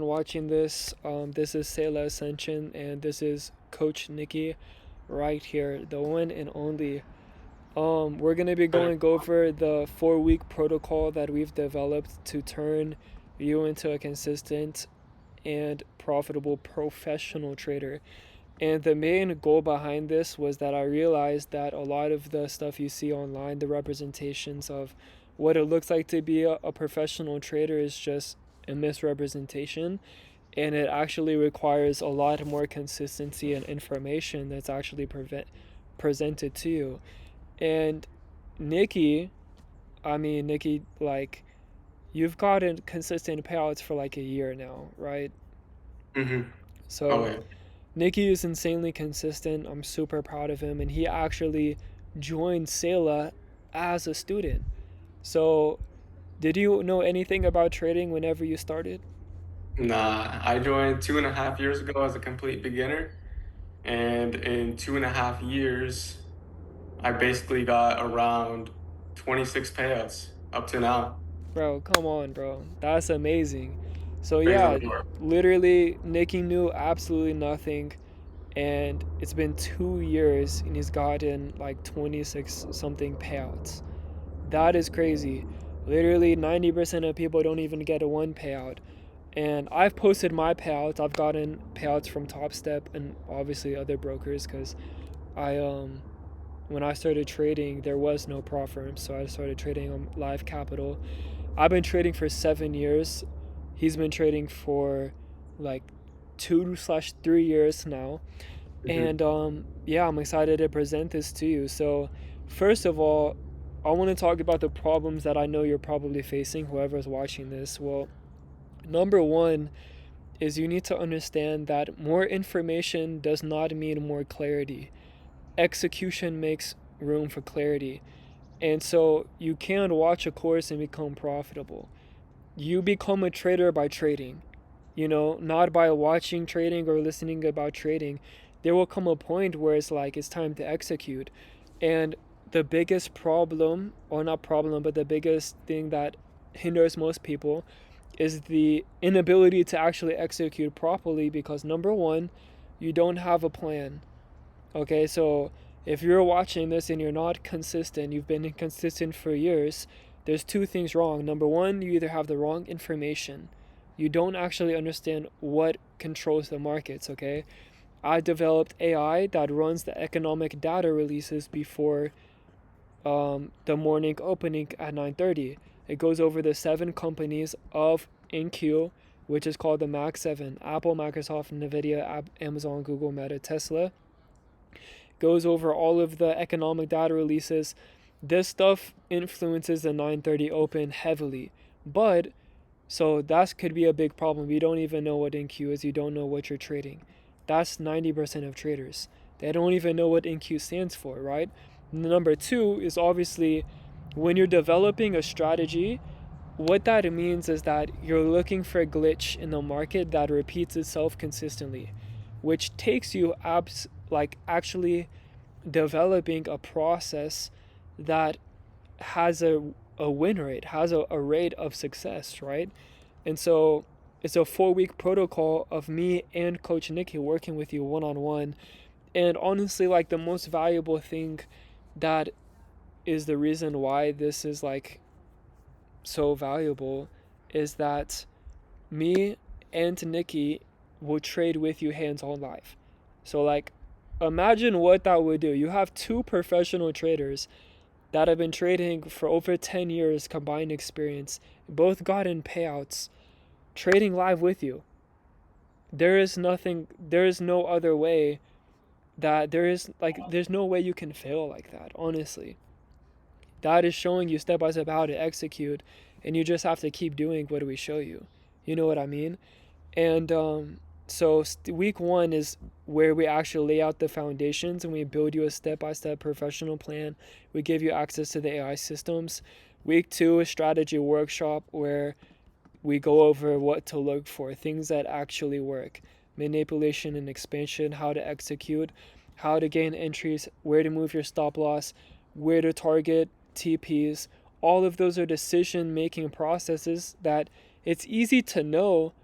Watching this. This is Sayla Ascension, and this is Coach Nikki right here, the one and only. We're gonna be going over the 4 week protocol that we've developed to turn you into a consistent and profitable professional trader. And the main goal behind this was that I realized that a lot of the stuff you see online, the representations of what it looks like to be a professional trader, is just a misrepresentation. And it actually requires a lot more consistency and information that's actually presented to you. And Nikki, Nikki, like, you've gotten consistent payouts for like a year now, right? Mm-hmm. Oh, So yeah. Nikki is insanely consistent. I'm super proud of him, and he actually joined Sela as a student. So, did you know anything about trading whenever you started? Nah, I joined 2.5 years ago as a complete beginner, and in 2.5 years, I basically got around 26 payouts up to now. Bro, come on, bro. That's amazing. So, Praise the yeah, Lord. literally, Nikki knew absolutely nothing, and it's been 2 years, and he's gotten like 26 something payouts. That is crazy. Literally, 90% of people don't even get a one payout. And I've posted my payouts. I've gotten payouts from Top Step and obviously other brokers because I when I started trading there was no prop firm, so I started trading on Live Capital. I've been trading for 7 years. He's been trading for like 2/3 years now. Mm-hmm. And yeah, I'm excited to present this to you. So first of all, I want to talk about the problems that I know you're probably facing, whoever's watching this. Well, number one is you need to understand that more information does not mean more clarity. Execution makes room for clarity. And so you can't watch a course and become profitable. You become a trader by trading, not by watching trading or listening about trading. There will come a point where it's like it's time to execute. And the biggest problem, or not problem, but the biggest thing that hinders most people is the inability to actually execute properly because number one, you don't have a plan. Okay, so if you're watching this and you're not consistent, you've been inconsistent for years, there's two things wrong. Number one, you either have the wrong information, you don't actually understand what controls the markets, okay? I developed AI that runs the economic data releases before the morning opening at 9:30. It goes over the seven companies of NQ, which is called the Mac 7: Apple, Microsoft, Nvidia, Amazon, Google, Meta, Tesla. Goes over all of the economic data releases. This stuff influences the 9:30 open heavily. But so that could be a big problem. You don't even know what NQ is, you don't know what you're trading. That's 90% of traders. They don't even know what NQ stands for, right? Number two is obviously when you're developing a strategy, what that means is that you're looking for a glitch in the market that repeats itself consistently, which takes you actually developing a process that has a win rate, has a rate of success, right? And so it's a 4 week protocol of me and Coach Nikki working with you one on one. And honestly, like the most valuable thing that is the reason why this is like so valuable is that me and Nikki will trade with you hands on live. So, like, imagine what that would do. You have two professional traders that have been trading for over 10 years combined experience, both gotten payouts, trading live with you. There is no other way there's no way you can fail like that, honestly. That is showing you step by step how to execute, and you just have to keep doing what we show you. You know what I mean? And so week one is where we actually lay out the foundations and we build you a step by step professional plan. We give you access to the AI systems. Week two is strategy workshop where we go over what to look for, things that actually work, manipulation and expansion, how to execute, how to gain entries, where to move your stop loss, where to target TPs. All of those are decision making processes that it's easy to know,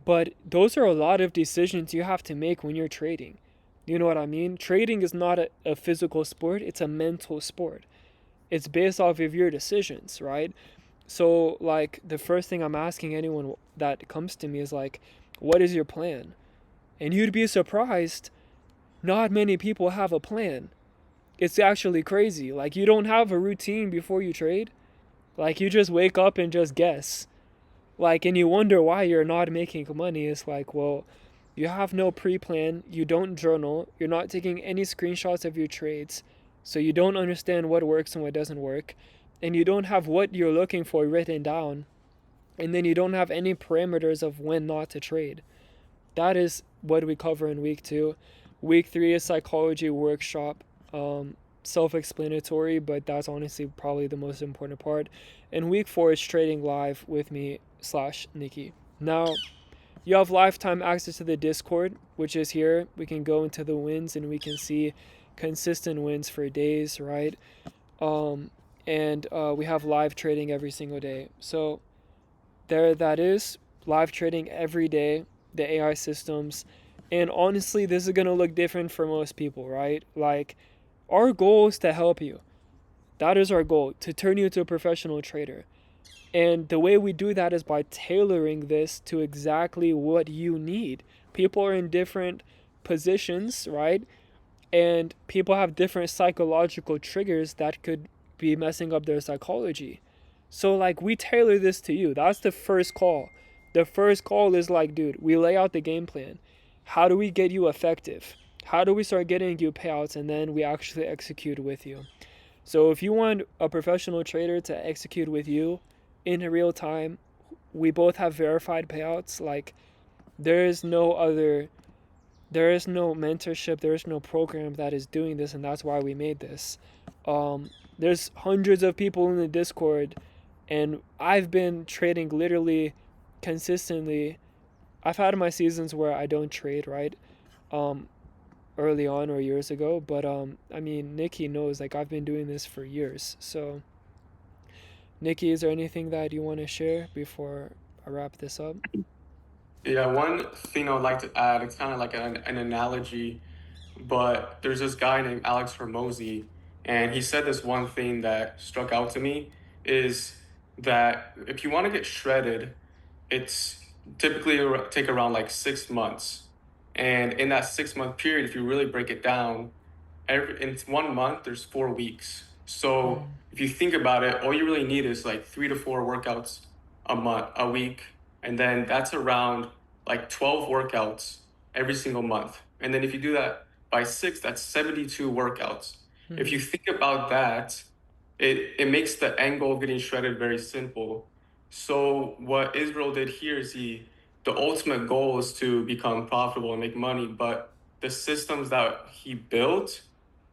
But those are a lot of decisions you have to make when you're trading. You know what I mean? Trading is not a physical sport, it's a mental sport. It's based off of your decisions, right? So, like, the first thing I'm asking anyone that comes to me is, like, what is your plan? And you'd be surprised, not many people have a plan. It's actually crazy. Like, you don't have a routine before you trade. Like, you just wake up and just guess. Like, and you wonder why you're not making money. It's like, well, you have no pre-plan, you don't journal, you're not taking any screenshots of your trades, so you don't understand what works and what doesn't work, and you don't have what you're looking for written down, and then you don't have any parameters of when not to trade. That is what we cover in week 2. Week 3 is psychology workshop. Self-explanatory, but that's honestly probably the most important part. And week 4 is trading live with me slash Nikki. Now, you have lifetime access to the Discord, which is here. We can go into the wins and we can see consistent wins for days, right? And we have live trading every single day. So there that is, live trading every day, the AI systems. And honestly, this is going to look different for most people, right? Like, our goal is to help you. That is our goal, to turn you into a professional trader. And the way we do that is by tailoring this to exactly what you need. People are in different positions, right? And people have different psychological triggers that could be messing up their psychology. So, like, we tailor this to you. That's the first call. The first call is like, dude, we lay out the game plan. How do we get you effective? How do we start getting you payouts? And then we actually execute with you. So if you want a professional trader to execute with you in real time, we both have verified payouts. Like, there is no other, there is no mentorship, there is no program that is doing this, and that's why we made this. There's hundreds of people in the Discord, and I've been trading literally consistently. I've had my seasons where I don't trade, right? Um, Early on or years ago, but I mean, Nikki knows, like, I've been doing this for years. So, Nikki, is there anything that you want to share before I wrap this up? Yeah, one thing I would like to add, it's kind of like an analogy, but there's this guy named Alex Hormozy, and he said this one thing that struck out to me is that if you want to get shredded, it's typically take around like 6 months. And in that 6 month period, if you really break it down, in 1 month there's 4 weeks. So Mm, if you think about it, all you really need is like 3 to 4 workouts a week, and then that's around like 12 workouts every single month. And then if you do that by six, that's 72 workouts. If mm, you think about that, it makes the end goal of getting shredded very simple. So what Israel did here is the ultimate goal is to become profitable and make money, but the systems that he built,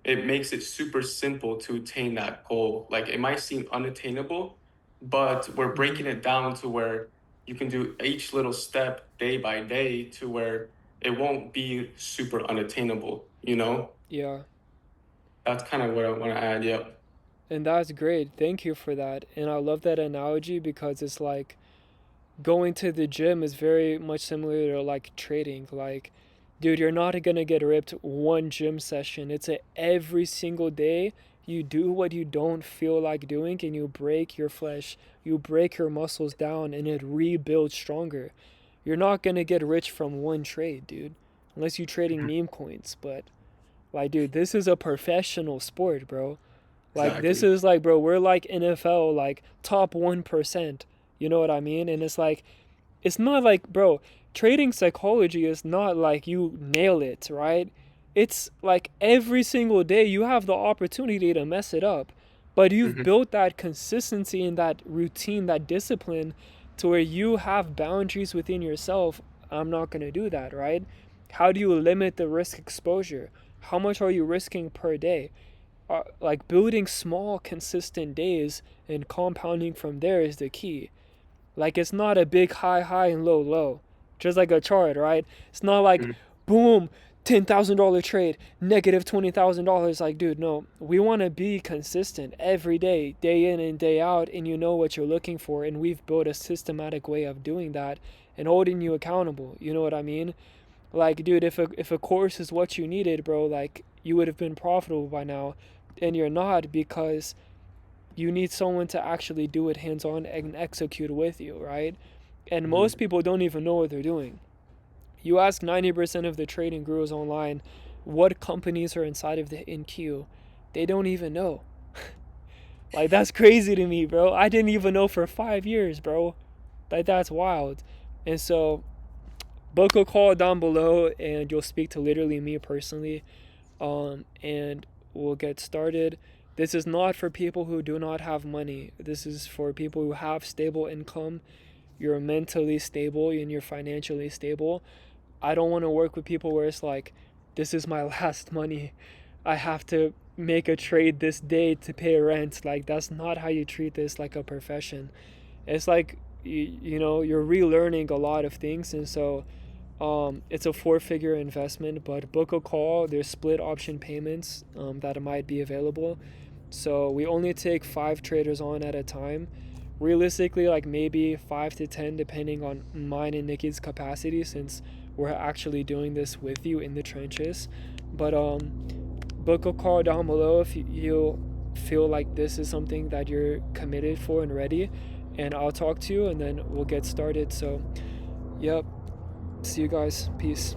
it makes it super simple to attain that goal. Like, it might seem unattainable, but we're breaking mm-hmm. it down to where you can do each little step day by day to where it won't be super unattainable, you know? Yeah, That's kind of what I want to add. Yep. and that's great. Thank you for that. And I love that analogy because it's like going to the gym is very much similar to like trading. Like, dude, you're not gonna get ripped one gym session. It's a every single day you do what you don't feel like doing and you break your flesh, you break your muscles down and it rebuilds stronger. You're not gonna get rich from one trade, dude. Unless you're trading Mhm. meme coins, but like, dude, this is a professional sport, bro. Like, this Exactly. is like, bro, we're like NFL, like top 1%. You know what I mean? And it's like, it's not like, bro, trading psychology is not like you nail it, right? It's like every single day you have the opportunity to mess it up. But you've Hmm. built that consistency and that routine, that discipline to where you have boundaries within yourself. I'm not going to do that, right? How do you limit the risk exposure? How much are you risking per day? Like, building small, consistent days and compounding from there is the key. Like, it's not a big high, high and low, low. Just like a chart, right? It's not like, Hmm. boom, $10,000 trade, negative $20,000. Like, dude, no. We want to be consistent every day in and day out, and you know what you're looking for. And we've built a systematic way of doing that. and holding you accountable. You know what I mean? Like, dude, if a course is what you needed, bro, like you would have been profitable by now, and you're not because you need someone to actually do it hands on and execute with you, right? And most Mhm. people don't even know what they're doing. You ask 90% of the trading gurus online what companies are inside of the in queue, they don't even know. Like, that's crazy to me, bro. I didn't even know for 5 years, bro. Like, that's wild. And so, book a call down below, and you'll speak to literally me personally. And we'll get started. This is not for people who do not have money. This is for people who have stable income. You're mentally stable and you're financially stable. I don't want to work with people where it's like, this is my last money. I have to make a trade this day to pay rent. Like, that's not how you treat this like a profession. It's like, you're relearning a lot of things. And so it's a four-figure investment, but book a call. There's split option payments that might be available. So we only take 5 traders on at a time. Realistically, like maybe 5 to 10, depending on mine and Nikki's capacity, since we're actually doing this with you in the trenches. But book a call down below if you feel like this is something that you're committed for and ready, and I'll talk to you, and then we'll get started. So, yep. See you guys. Peace.